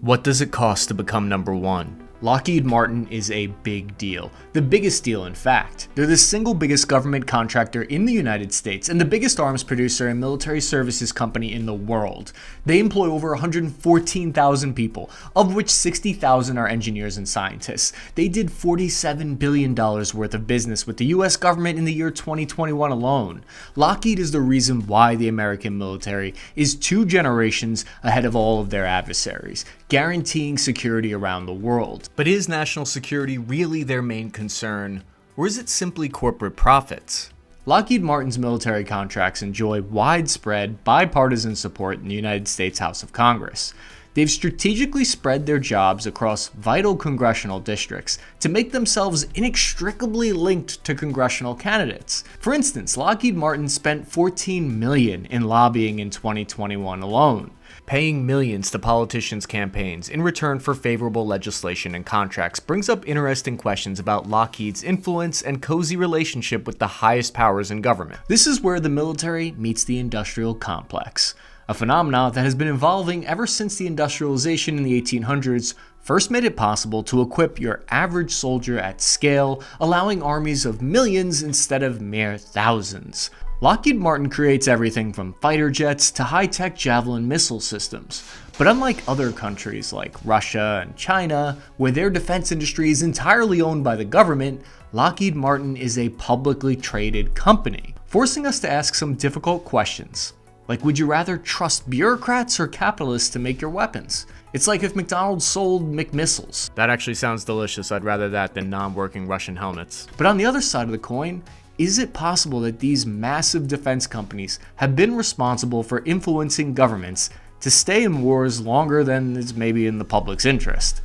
What does it cost to become number one? Lockheed Martin is a big deal. The biggest deal, in fact. They're the single biggest government contractor in the United States and the biggest arms producer and military services company in the world. They employ over 114,000 people, of which 60,000 are engineers and scientists. They did $47 billion worth of business with the US government in the year 2021 alone. Lockheed is the reason why the American military is 2 generations ahead of all of their adversaries, guaranteeing security around the world. But is national security really their main concern, or is it simply corporate profits? Lockheed Martin's military contracts enjoy widespread bipartisan support in the United States House of Congress. They've strategically spread their jobs across vital congressional districts to make themselves inextricably linked to congressional candidates. For instance, Lockheed Martin spent $14 million in lobbying in 2021 alone, paying millions to politicians' campaigns in return for favorable legislation and contracts brings up interesting questions about Lockheed's influence and cozy relationship with the highest powers in government. This is where the military meets the industrial complex, a phenomenon that has been evolving ever since the industrialization in the 1800s first made it possible to equip your average soldier at scale, allowing armies of millions instead of mere thousands. Lockheed Martin creates everything from fighter jets to high-tech javelin missile systems. But unlike other countries like Russia and China, where their defense industry is entirely owned by the government, Lockheed Martin is a publicly traded company, forcing us to ask some difficult questions. Like, would you rather trust bureaucrats or capitalists to make your weapons? It's like if McDonald's sold McMissiles. That actually sounds delicious. I'd rather that than non-working Russian helmets. But on the other side of the coin, is it possible that these massive defense companies have been responsible for influencing governments to stay in wars longer than is maybe in the public's interest?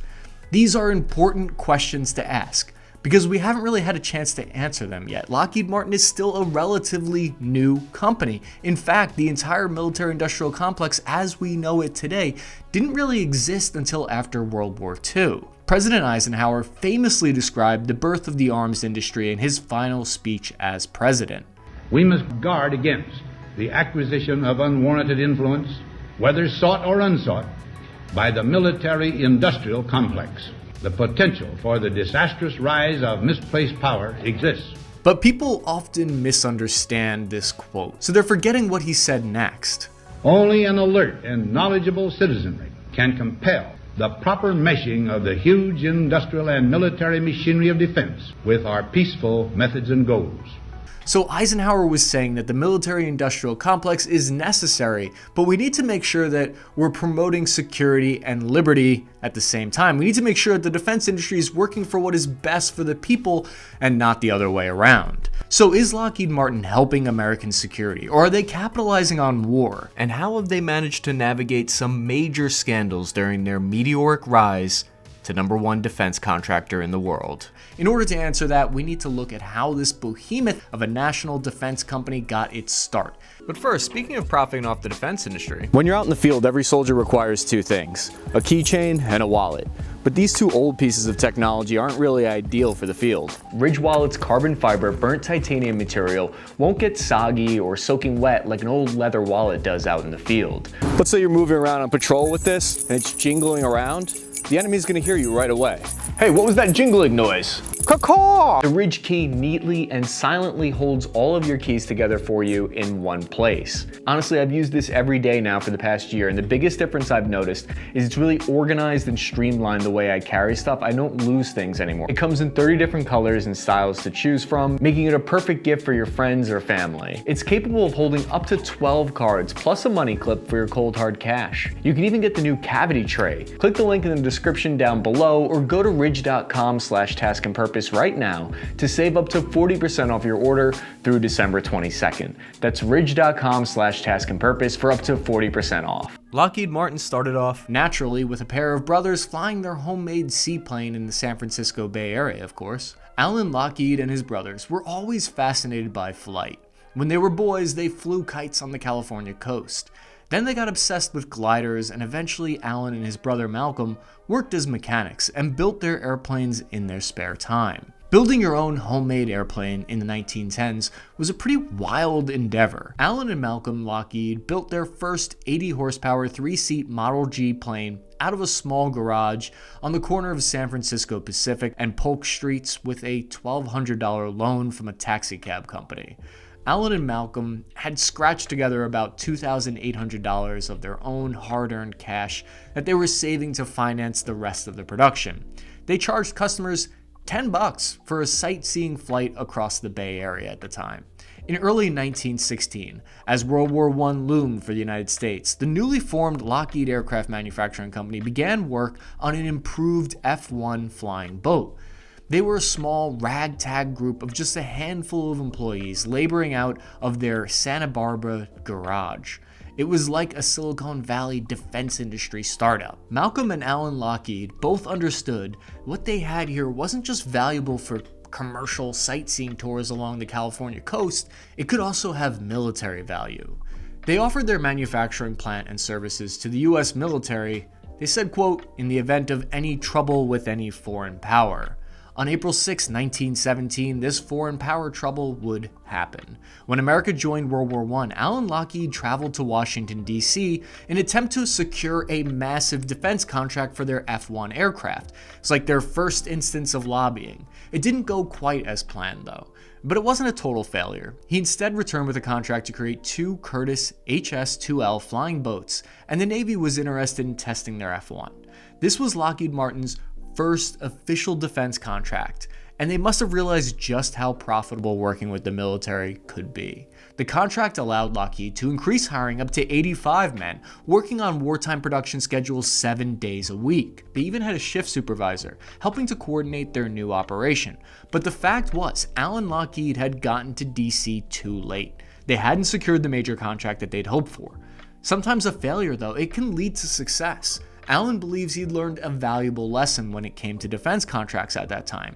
These are important questions to ask, because we haven't really had a chance to answer them yet. Lockheed Martin is still a relatively new company. In fact, the entire military-industrial complex as we know it today didn't really exist until after World War II. President Eisenhower famously described the birth of the arms industry in his final speech as president. We must guard against the acquisition of unwarranted influence, whether sought or unsought, by the military-industrial complex. The potential for the disastrous rise of misplaced power exists. But people often misunderstand this quote, so they're forgetting what he said next. Only an alert and knowledgeable citizenry can compel the proper meshing of the huge industrial and military machinery of defense with our peaceful methods and goals. So Eisenhower was saying that the military-industrial complex is necessary, but we need to make sure that we're promoting security and liberty at the same time. We need to make sure that the defense industry is working for what is best for the people and not the other way around. So is Lockheed Martin helping American security, or are they capitalizing on war? And how have they managed to navigate some major scandals during their meteoric rise to number one defense contractor in the world? In order to answer that, we need to look at how this behemoth of a national defense company got its start. But first, speaking of profiting off the defense industry, when you're out in the field, every soldier requires 2 things, a keychain and a wallet. But these 2 old pieces of technology aren't really ideal for the field. Ridge Wallet's carbon fiber burnt titanium material won't get soggy or soaking wet like an old leather wallet does out in the field. Let's say you're moving around on patrol with this and it's jingling around. The enemy's gonna hear you right away. Hey, what was that jingling noise? Caw-caw! The Ridge key neatly and silently holds all of your keys together for you in one place. Honestly, I've used this every day now for the past year, and the biggest difference I've noticed is it's really organized and streamlined the way I carry stuff. I don't lose things anymore. It comes in 30 different colors and styles to choose from, making it a perfect gift for your friends or family. It's capable of holding up to 12 cards, plus a money clip for your cold hard cash. You can even get the new cavity tray. Click the link in the description down below, or go to ridge.com/taskandpurpose right now to save up to 40% off your order through December 22nd. That's ridge.com/taskandpurpose for up to 40% off. Lockheed Martin started off naturally with a pair of brothers flying their homemade seaplane in the San Francisco Bay Area, of course. Alan Lockheed and his brothers were always fascinated by flight. When they were boys, they flew kites on the California coast. Then they got obsessed with gliders, and eventually Alan and his brother Malcolm worked as mechanics and built their airplanes in their spare time. Building your own homemade airplane in the 1910s was a pretty wild endeavor. Alan and Malcolm Lockheed built their first 80 horsepower 3-seat Model G plane out of a small garage on the corner of San Francisco Pacific and Polk Streets with a $1,200 loan from a taxicab company. Alan and Malcolm had scratched together about $2,800 of their own hard-earned cash that they were saving to finance the rest of the production. They charged customers $10 for a sightseeing flight across the Bay Area at the time. In early 1916, as World War I loomed for the United States, the newly formed Lockheed Aircraft Manufacturing Company began work on an improved F-1 flying boat. They were a small, ragtag group of just a handful of employees laboring out of their Santa Barbara garage. It was like a Silicon Valley defense industry startup. Malcolm and Alan Lockheed both understood what they had here wasn't just valuable for commercial sightseeing tours along the California coast, it could also have military value. They offered their manufacturing plant and services to the US military. They said, quote, "in the event of any trouble with any foreign power." On April 6, 1917, this foreign power trouble would happen. When America joined World War I, Alan Lockheed traveled to Washington, D.C. in an attempt to secure a massive defense contract for their F-1 aircraft. It's like their first instance of lobbying. It didn't go quite as planned, though. But it wasn't a total failure. He instead returned with a contract to create 2 Curtiss HS-2L flying boats, and the Navy was interested in testing their F-1. This was Lockheed Martin's first official defense contract, and they must have realized just how profitable working with the military could be. The contract allowed Lockheed to increase hiring up to 85 men, working on wartime production schedules 7 days a week. They even had a shift supervisor, helping to coordinate their new operation. But the fact was, Alan Lockheed had gotten to DC too late. They hadn't secured the major contract that they'd hoped for. Sometimes a failure, though, it can lead to success. Alan believes he'd learned a valuable lesson when it came to defense contracts at that time.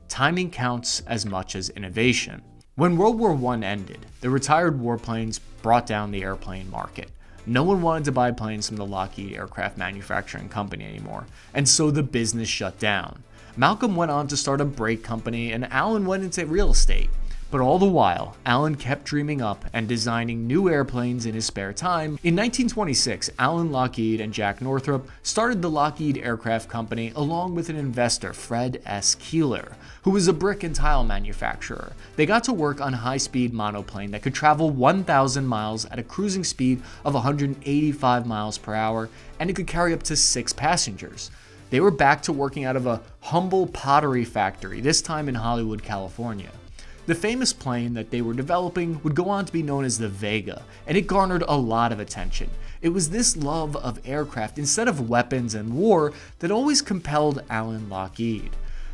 Timing counts as much as innovation. When World War I ended, the retired warplanes brought down the airplane market. No one wanted to buy planes from the Lockheed Aircraft Manufacturing Company anymore, and so the business shut down. Malcolm went on to start a brake company, and Alan went into real estate. But all the while, Alan kept dreaming up and designing new airplanes in his spare time. In 1926, Alan Lockheed and Jack Northrop started the Lockheed Aircraft Company along with an investor, Fred S. Keeler, who was a brick and tile manufacturer. They got to work on a high-speed monoplane that could travel 1,000 miles at a cruising speed of 185 miles per hour, and it could carry up to 6 passengers. They were back to working out of a humble pottery factory, this time in Hollywood, California. The famous plane that they were developing would go on to be known as the Vega, and it garnered a lot of attention. It was this love of aircraft instead of weapons and war that always compelled Alan Lockheed.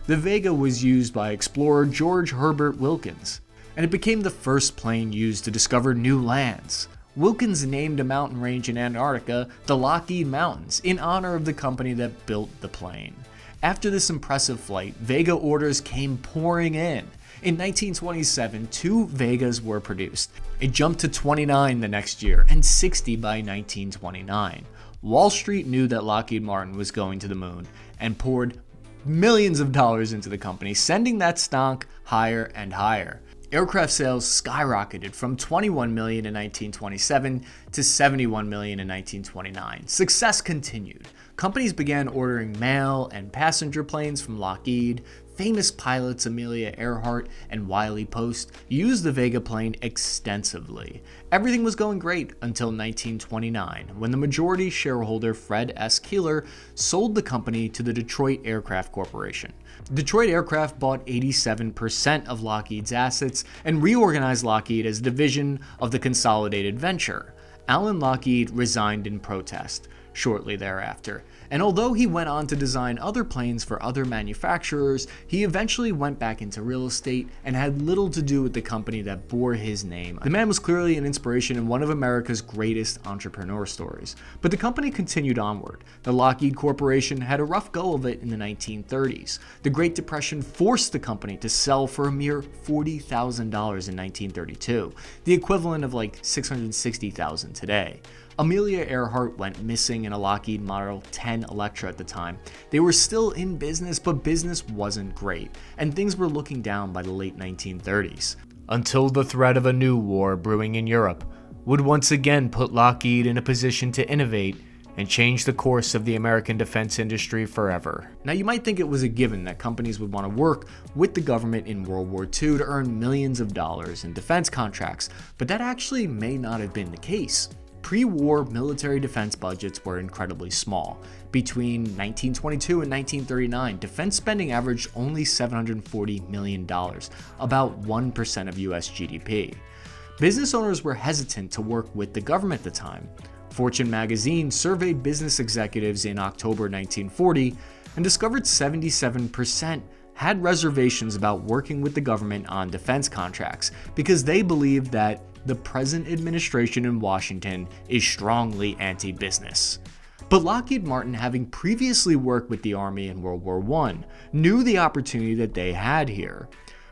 The Vega was used by explorer George Herbert Wilkins, and it became the first plane used to discover new lands. Wilkins named a mountain range in Antarctica the Lockheed Mountains in honor of the company that built the plane. After this impressive flight, Vega orders came pouring in. In 1927, 2 Vegas were produced. It jumped to 29 the next year and 60 by 1929. Wall Street knew that Lockheed Martin was going to the moon and poured millions of dollars into the company, sending that stock higher and higher. Aircraft sales skyrocketed from $21 million in 1927 to $71 million in 1929. Success continued. Companies began ordering mail and passenger planes from Lockheed. Famous pilots Amelia Earhart and Wiley Post used the Vega plane extensively. Everything was going great until 1929, when the majority shareholder Fred S. Keeler sold the company to the Detroit Aircraft Corporation. Detroit Aircraft bought 87% of Lockheed's assets and reorganized Lockheed as a division of the consolidated venture. Alan Lockheed resigned in protest shortly thereafter, and although he went on to design other planes for other manufacturers, he eventually went back into real estate and had little to do with the company that bore his name. The man was clearly an inspiration and one of America's greatest entrepreneur stories, but the company continued onward. The Lockheed Corporation had a rough go of it in the 1930s. The Great Depression forced the company to sell for a mere $40,000 in 1932, the equivalent of like $660,000 today. Amelia Earhart went missing in a Lockheed Model 10 Electra at the time. They were still in business, but business wasn't great, and things were looking down by the late 1930s. Until the threat of a new war brewing in Europe would once again put Lockheed in a position to innovate and change the course of the American defense industry forever. Now, you might think it was a given that companies would want to work with the government in World War II to earn millions of dollars in defense contracts, but that actually may not have been the case. Pre-war military defense budgets were incredibly small. Between 1922 and 1939, defense spending averaged only $740 million, about 1% of US GDP. Business owners were hesitant to work with the government at the time. Fortune magazine surveyed business executives in October 1940 and discovered 77% had reservations about working with the government on defense contracts because they believed that the present administration in Washington is strongly anti-business. But Lockheed Martin, having previously worked with the Army in World War I, knew the opportunity that they had here.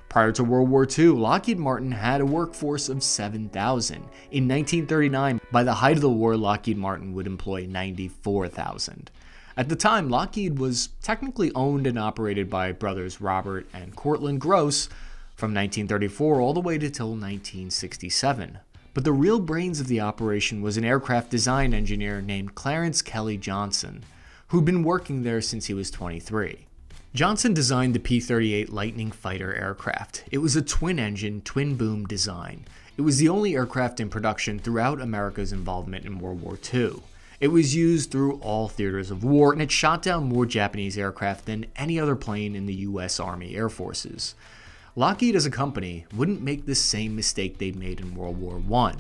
Prior to World War II, Lockheed Martin had a workforce of 7,000. In 1939, by the height of the war, Lockheed Martin would employ 94,000. At the time, Lockheed was technically owned and operated by brothers Robert and Cortlandt Gross from 1934 all the way to till 1967. But the real brains of the operation was an aircraft design engineer named Clarence Kelly Johnson, who'd been working there since he was 23. Johnson designed the P-38 Lightning fighter aircraft. It was a twin-engine, twin-boom design. It was the only aircraft in production throughout America's involvement in World War II. It was used through all theaters of war, and it shot down more Japanese aircraft than any other plane in the U.S. Army Air Forces. Lockheed as a company wouldn't make the same mistake they made in World War I.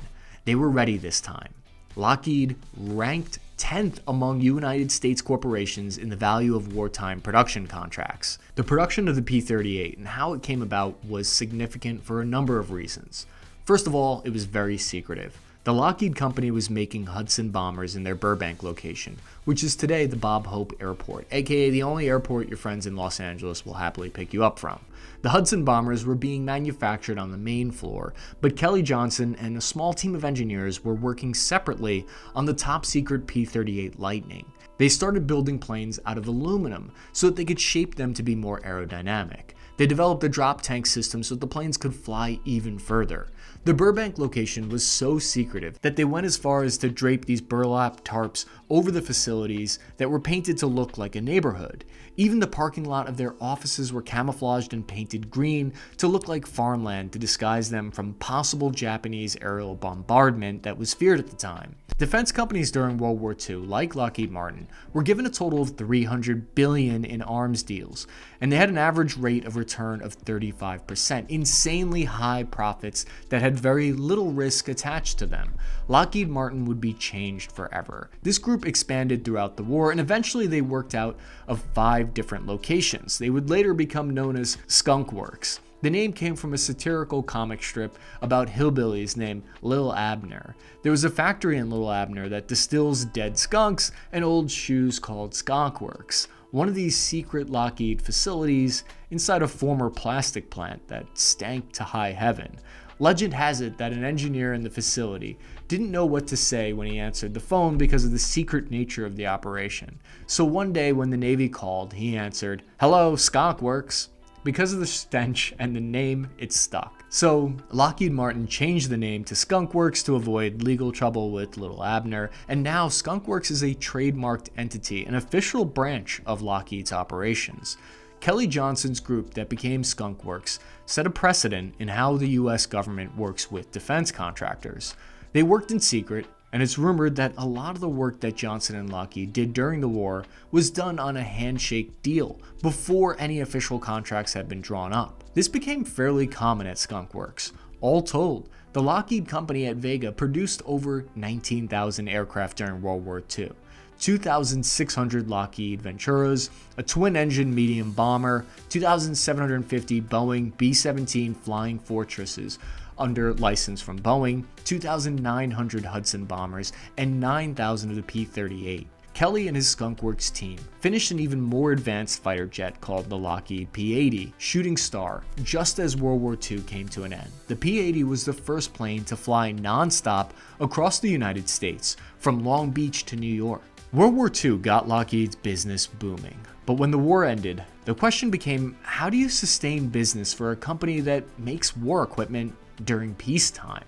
They were ready this time. Lockheed ranked 10th among United States corporations in the value of wartime production contracts. The production of the P-38 and how it came about was significant for a number of reasons. First of all, it was very secretive. The Lockheed Company was making Hudson bombers in their Burbank location, which is today the Bob Hope Airport, aka the only airport your friends in Los Angeles will happily pick you up from. The Hudson bombers were being manufactured on the main floor, but Kelly Johnson and a small team of engineers were working separately on the top-secret P-38 Lightning. They started building planes out of aluminum so that they could shape them to be more aerodynamic. They developed a drop tank system so that the planes could fly even further. The Burbank location was so secretive that they went as far as to drape these burlap tarps over the facilities that were painted to look like a neighborhood. Even the parking lot of their offices were camouflaged and painted green to look like farmland to disguise them from possible Japanese aerial bombardment that was feared at the time. Defense companies during World War II, like Lockheed Martin, were given a total of $300 billion in arms deals, and they had an average rate of return of 35%, insanely high profits that had very little risk attached to them. Lockheed Martin would be changed forever. This group expanded throughout the war, and eventually they worked out of 5 different locations. They would later become known as Skunk Works. The name came from a satirical comic strip about hillbillies named Lil Abner. There was a factory in Little Abner that distills dead skunks and old shoes called Skunk Works, one of these secret Lockheed facilities inside a former plastic plant that stank to high heaven. Legend has it that an engineer in the facility didn't know what to say when he answered the phone because of the secret nature of the operation. So one day when the Navy called, he answered, "Hello, Skunk Works." Because of the stench and the name, it stuck. So Lockheed Martin changed the name to Skunk Works to avoid legal trouble with Little Abner, and now Skunk Works is a trademarked entity, an official branch of Lockheed's operations. Kelly Johnson's group that became Skunk Works set a precedent in how the US government works with defense contractors. They worked in secret, and it's rumored that a lot of the work that Johnson and Lockheed did during the war was done on a handshake deal before any official contracts had been drawn up. This became fairly common at Skunk Works. All told, the Lockheed Company at Vega produced over 19,000 aircraft during World War II. 2,600 Lockheed Venturas, a twin-engine medium bomber, 2,750 Boeing B-17 Flying Fortresses under license from Boeing, 2,900 Hudson bombers, and 9,000 of the P-38. Kelly and his Skunk Works team finished an even more advanced fighter jet called the Lockheed P-80 Shooting Star just as World War II came to an end. The P-80 was the first plane to fly non-stop across the United States from Long Beach to New York. World War II got Lockheed's business booming, but when the war ended, the question became, how do you sustain business for a company that makes war equipment during peacetime?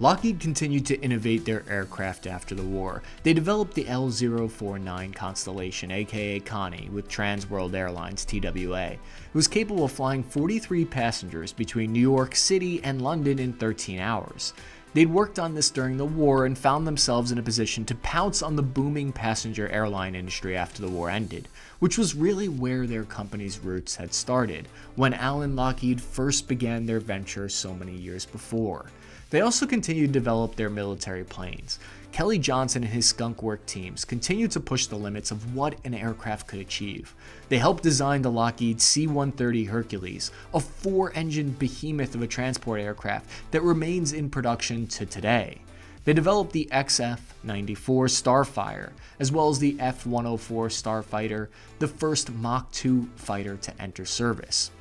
Lockheed continued to innovate their aircraft after the war. They developed the L-049 Constellation, aka Connie, with Trans World Airlines TWA. It was capable of flying 43 passengers between New York City and London in 13 hours. They'd worked on this during the war and found themselves in a position to pounce on the booming passenger airline industry after the war ended, which was really where their company's roots had started, when Allen Lockheed first began their venture so many years before. They also continued to develop their military planes. Kelly Johnson and his Skunk Works teams continued to push the limits of what an aircraft could achieve. They helped design the Lockheed C-130 Hercules, a 4-engine behemoth of a transport aircraft that remains in production to today. They developed the XF-94 Starfire, as well as the F-104 Starfighter, the first Mach 2 fighter to enter service.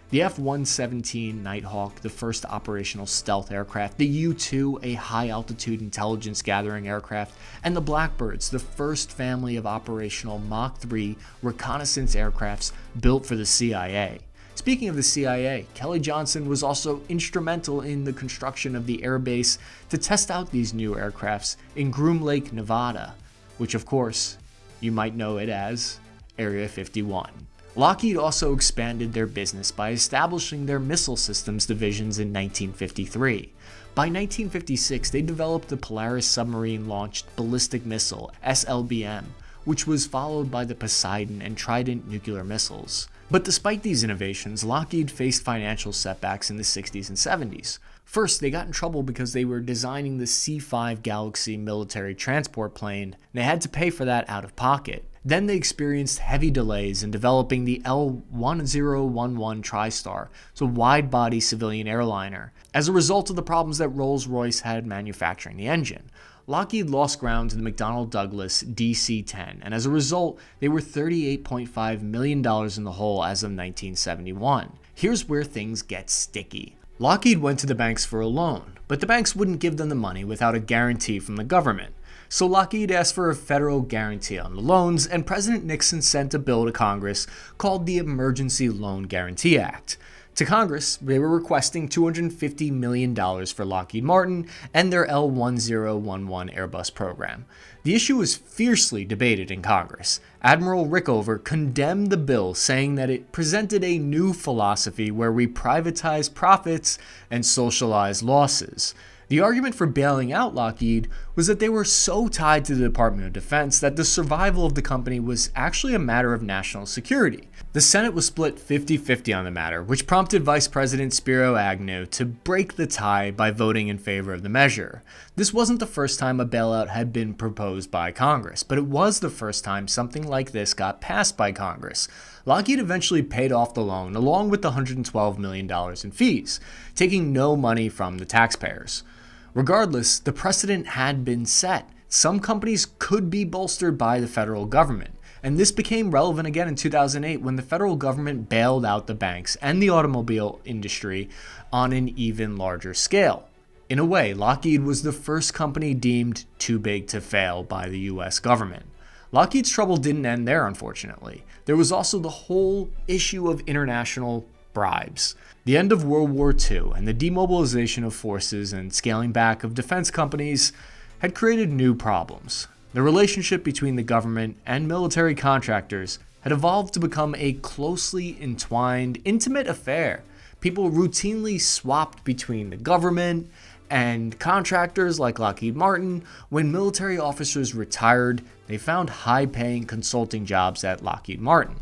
The F-117 Nighthawk, the first operational stealth aircraft, the U-2, a high-altitude intelligence gathering aircraft, and the Blackbirds, the first family of operational Mach 3 reconnaissance aircrafts built for the CIA. Speaking of the CIA, Kelly Johnson was also instrumental in the construction of the airbase to test out these new aircrafts in Groom Lake, Nevada, which of course, you might know it as Area 51. Lockheed also expanded their business by establishing their missile systems divisions in 1953. By 1956, they developed the Polaris submarine-launched ballistic missile, SLBM, which was followed by the Poseidon and Trident nuclear missiles. But despite these innovations, Lockheed faced financial setbacks in the 60s and 70s. First, they got in trouble because they were designing the C-5 Galaxy military transport plane, and they had to pay for that out of pocket. Then they experienced heavy delays in developing the L-1011 TriStar, it's a wide-body civilian airliner, as a result of the problems that Rolls-Royce had manufacturing the engine. Lockheed lost ground to the McDonnell Douglas DC-10, and as a result, they were $38.5 million in the hole as of 1971. Here's where things get sticky. Lockheed went to the banks for a loan, but the banks wouldn't give them the money without a guarantee from the government. So Lockheed asked for a federal guarantee on the loans, and President Nixon sent a bill to Congress called the Emergency Loan Guarantee Act. To Congress, they were requesting $250 million for Lockheed Martin and their L-1011 Airbus program. The issue was fiercely debated in Congress. Admiral Rickover condemned the bill, saying that it presented a new philosophy where we privatize profits and socialize losses. The argument for bailing out Lockheed was that they were so tied to the Department of Defense that the survival of the company was actually a matter of national security. The Senate was split 50-50 on the matter, which prompted Vice President Spiro Agnew to break the tie by voting in favor of the measure. This wasn't the first time a bailout had been proposed by Congress, but it was the first time something like this got passed by Congress. Lockheed eventually paid off the loan along with the $112 million in fees, taking no money from the taxpayers. Regardless, the precedent had been set. Some companies could be bolstered by the federal government, and this became relevant again in 2008 when the federal government bailed out the banks and the automobile industry on an even larger scale. In a way, Lockheed was the first company deemed too big to fail by the US government. Lockheed's trouble didn't end there, unfortunately. There was also the whole issue of international bribes. The end of World War II and the demobilization of forces and scaling back of defense companies had created new problems. The relationship between the government and military contractors had evolved to become a closely entwined, intimate affair. People routinely swapped between the government and contractors like Lockheed Martin. When military officers retired, they found high-paying consulting jobs at Lockheed Martin.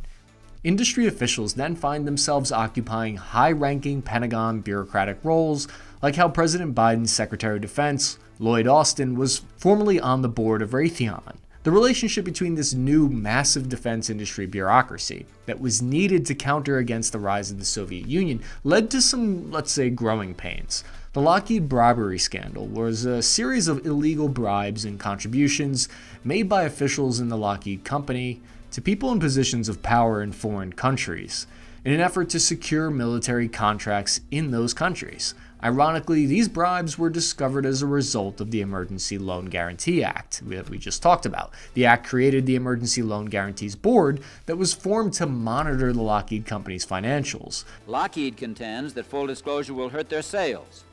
Industry officials then find themselves occupying high-ranking Pentagon bureaucratic roles, like how President Biden's Secretary of Defense, Lloyd Austin, was formerly on the board of Raytheon. The relationship between this new massive defense industry bureaucracy that was needed to counter against the rise of the Soviet Union led to some, let's say, growing pains. The Lockheed bribery scandal was a series of illegal bribes and contributions made by officials in the Lockheed Company to people in positions of power in foreign countries, in an effort to secure military contracts in those countries. Ironically, these bribes were discovered as a result of the Emergency Loan Guarantee Act that we just talked about. The act created the Emergency Loan Guarantees Board that was formed to monitor the Lockheed Company's financials. Lockheed contends that full disclosure will hurt their sales.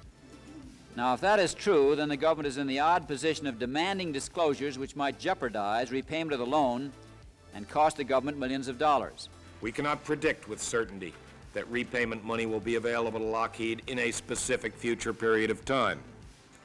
Now, if that is true, then the government is in the odd position of demanding disclosures which might jeopardize repayment of the loan and cost the government millions of dollars. We cannot predict with certainty that repayment money will be available to Lockheed in a specific future period of time.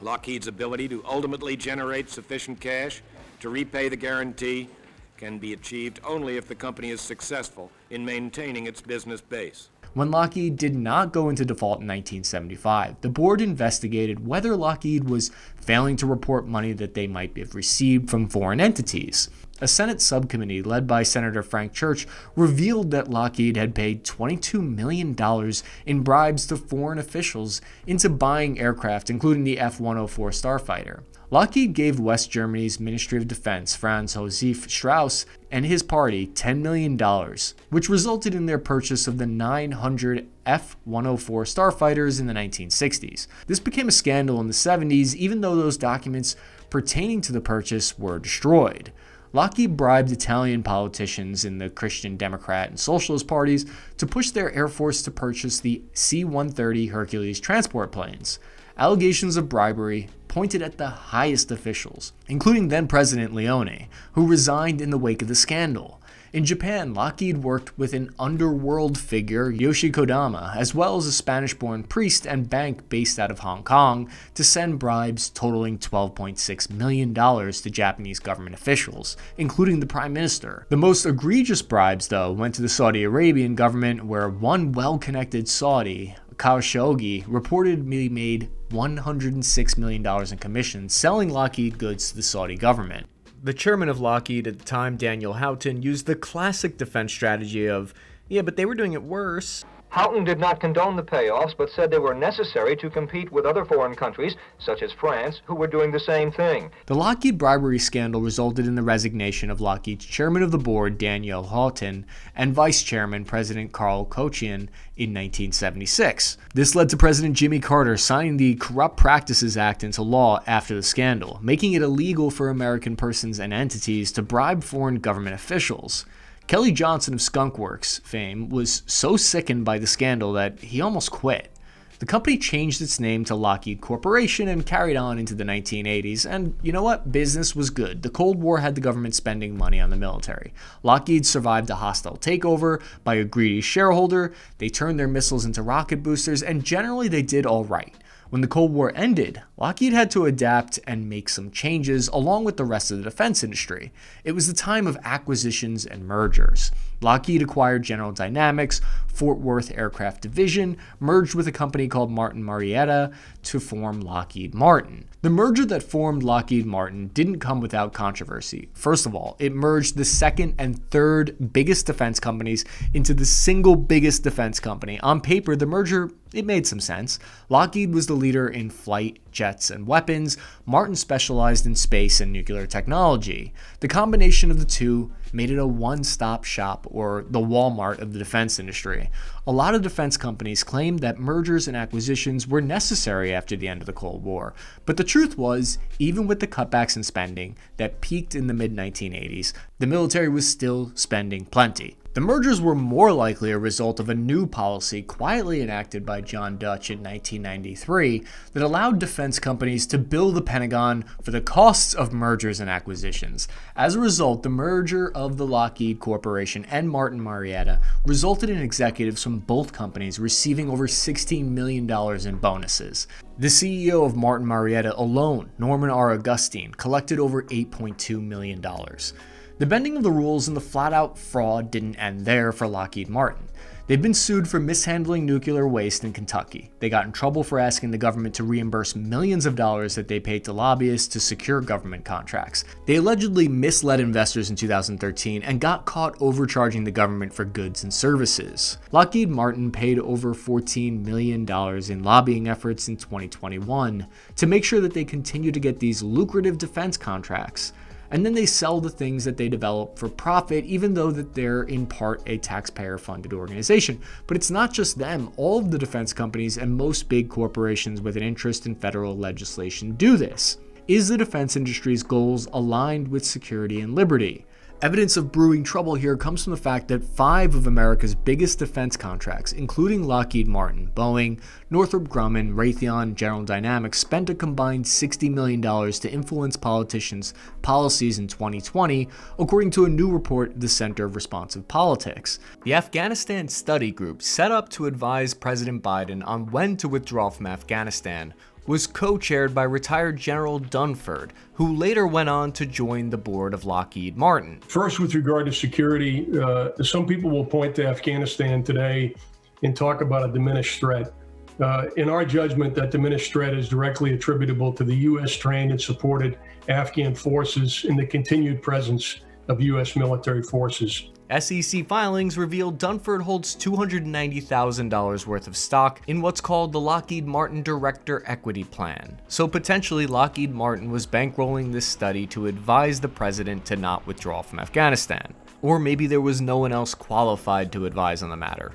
Lockheed's ability to ultimately generate sufficient cash to repay the guarantee can be achieved only if the company is successful in maintaining its business base. When Lockheed did not go into default in 1975, the board investigated whether Lockheed was failing to report money that they might have received from foreign entities. A Senate subcommittee led by Senator Frank Church revealed that Lockheed had paid $22 million in bribes to foreign officials into buying aircraft, including the F-104 Starfighter. Lockheed gave West Germany's Ministry of Defense, Franz Josef Strauss, and his party $10 million, which resulted in their purchase of the 900 F-104 Starfighters in the 1960s. This became a scandal in the 70s, even though those documents pertaining to the purchase were destroyed. Lockheed bribed Italian politicians in the Christian Democrat and Socialist parties to push their Air Force to purchase the C-130 Hercules transport planes. Allegations of bribery pointed at the highest officials, including then-President Leone, who resigned in the wake of the scandal. In Japan, Lockheed worked with an underworld figure, Yoshi Kodama, as well as a Spanish-born priest and bank based out of Hong Kong, to send bribes totaling $12.6 million to Japanese government officials, including the Prime Minister. The most egregious bribes, though, went to the Saudi Arabian government, where one well-connected Saudi, Khashoggi, reportedly made $106 million in commissions selling Lockheed goods to the Saudi government. The chairman of Lockheed at the time, Daniel Houghton, used the classic defense strategy of, yeah, but they were doing it worse. Houghton did not condone the payoffs, but said they were necessary to compete with other foreign countries, such as France, who were doing the same thing. The Lockheed bribery scandal resulted in the resignation of Lockheed's chairman of the board, Daniel Houghton, and vice chairman, President Carl Kochian, in 1976. This led to President Jimmy Carter signing the Corrupt Practices Act into law after the scandal, making it illegal for American persons and entities to bribe foreign government officials. Kelly Johnson of Skunk Works fame was so sickened by the scandal that he almost quit. The company changed its name to Lockheed Corporation and carried on into the 1980s, and you know what? Business was good. The Cold War had the government spending money on the military. Lockheed survived a hostile takeover by a greedy shareholder, they turned their missiles into rocket boosters, and generally they did all right. When the Cold War ended, Lockheed had to adapt and make some changes along with the rest of the defense industry. It was the time of acquisitions and mergers. Lockheed acquired General Dynamics, Fort Worth Aircraft Division, merged with a company called Martin Marietta to form Lockheed Martin. The merger that formed Lockheed Martin didn't come without controversy. First of all, it merged the second and third biggest defense companies into the single biggest defense company. On paper, the merger, it made some sense. Lockheed was the leader in flight, jets, and weapons. Martin specialized in space and nuclear technology. The combination of the two made it a one-stop shop, or the Walmart of the defense industry. A lot of defense companies claimed that mergers and acquisitions were necessary after the end of the Cold War. But the truth was, even with the cutbacks in spending that peaked in the mid-1980s, the military was still spending plenty. The mergers were more likely a result of a new policy quietly enacted by John Dutch in 1993 that allowed defense companies to bill the Pentagon for the costs of mergers and acquisitions. As a result, the merger of the Lockheed Corporation and Martin Marietta resulted in executives from both companies receiving over $16 million in bonuses. The CEO of Martin Marietta alone, Norman R. Augustine, collected over $8.2 million. The bending of the rules and the flat-out fraud didn't end there for Lockheed Martin. They've been sued for mishandling nuclear waste in Kentucky. They got in trouble for asking the government to reimburse millions of dollars that they paid to lobbyists to secure government contracts. They allegedly misled investors in 2013 and got caught overcharging the government for goods and services. Lockheed Martin paid over $14 million in lobbying efforts in 2021 to make sure that they continue to get these lucrative defense contracts. And then they sell the things that they develop for profit, even though that they're in part a taxpayer-funded organization. But it's not just them. All of the defense companies and most big corporations with an interest in federal legislation do this. Is the defense industry's goals aligned with security and liberty? Evidence of brewing trouble here comes from the fact that 5 of America's biggest defense contracts, including Lockheed Martin, Boeing, Northrop Grumman, Raytheon, General Dynamics, spent a combined $60 million to influence politicians' policies in 2020, according to a new report of the Center of Responsive Politics. The Afghanistan Study Group, set up to advise President Biden on when to withdraw from Afghanistan, was co-chaired by retired General Dunford, who later went on to join the board of Lockheed Martin. First, with regard to security, some people will point to Afghanistan today and talk about a diminished threat. In our judgment, that diminished threat is directly attributable to the U.S. trained and supported Afghan forces and the continued presence of U.S. military forces. SEC filings revealed Dunford holds $290,000 worth of stock in what's called the Lockheed Martin Director Equity Plan. So potentially Lockheed Martin was bankrolling this study to advise the president to not withdraw from Afghanistan. Or maybe there was no one else qualified to advise on the matter.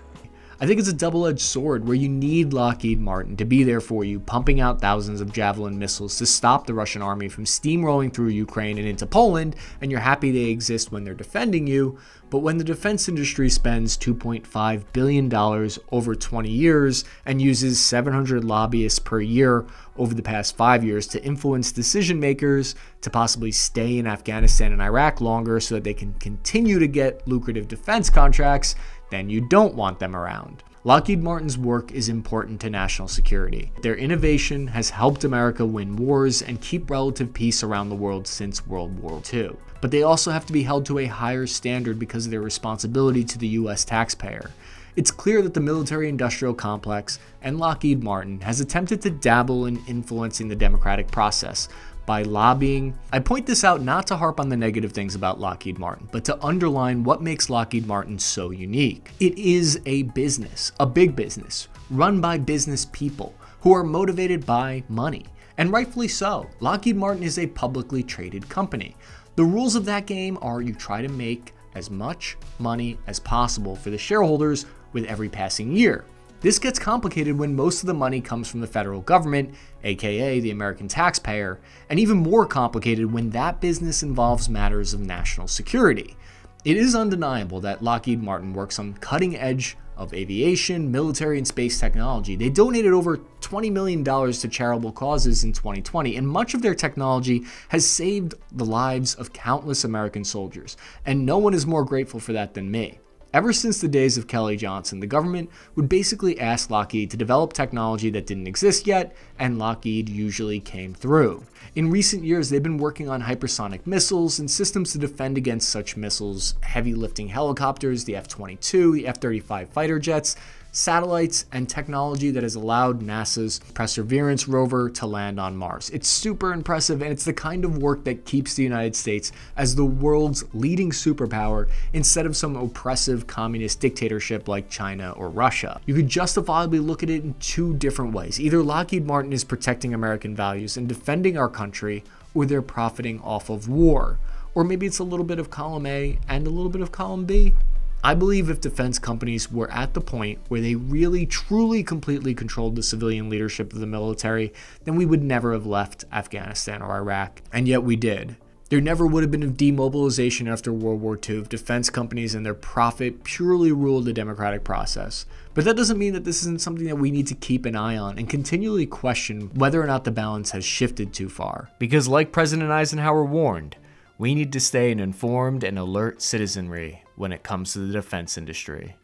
I think it's a double-edged sword where you need Lockheed Martin to be there for you, pumping out thousands of javelin missiles to stop the Russian army from steamrolling through Ukraine and into Poland, and you're happy they exist when they're defending you. But when the defense industry spends $2.5 billion over 20 years and uses 700 lobbyists per year over the past 5 years to influence decision makers to possibly stay in Afghanistan and Iraq longer so that they can continue to get lucrative defense contracts, then you don't want them around. Lockheed Martin's work is important to national security. Their innovation has helped America win wars and keep relative peace around the world since World War II. But they also have to be held to a higher standard because of their responsibility to the US taxpayer. It's clear that the military-industrial complex and Lockheed Martin has attempted to dabble in influencing the democratic process by lobbying. I point this out not to harp on the negative things about Lockheed Martin, but to underline what makes Lockheed Martin so unique. It is a business, a big business, run by business people who are motivated by money. And rightfully so. Lockheed Martin is a publicly traded company. The rules of that game are you try to make as much money as possible for the shareholders with every passing year. This gets complicated when most of the money comes from the federal government, aka the American taxpayer, and even more complicated when that business involves matters of national security. It is undeniable that Lockheed Martin works on cutting edge of aviation, military, and space technology. They donated over $20 million to charitable causes in 2020, and much of their technology has saved the lives of countless American soldiers, and no one is more grateful for that than me. Ever since the days of Kelly Johnson, the government would basically ask Lockheed to develop technology that didn't exist yet, and Lockheed usually came through. In recent years, they've been working on hypersonic missiles and systems to defend against such missiles, heavy-lifting helicopters, the F-22, the F-35 fighter jets, satellites, and technology that has allowed NASA's Perseverance rover to land on Mars. It's super impressive, and it's the kind of work that keeps the United States as the world's leading superpower instead of some oppressive communist dictatorship like China or Russia. You could justifiably look at it in two different ways. Either Lockheed Martin is protecting American values and defending our country, or they're profiting off of war. Or maybe it's a little bit of column A and a little bit of column B. I believe if defense companies were at the point where they really, truly, completely controlled the civilian leadership of the military, then we would never have left Afghanistan or Iraq. And yet we did. There never would have been a demobilization after World War II if defense companies and their profit purely ruled the democratic process. But that doesn't mean that this isn't something that we need to keep an eye on and continually question whether or not the balance has shifted too far. Because like President Eisenhower warned, we need to stay an informed and alert citizenry when it comes to the defense industry.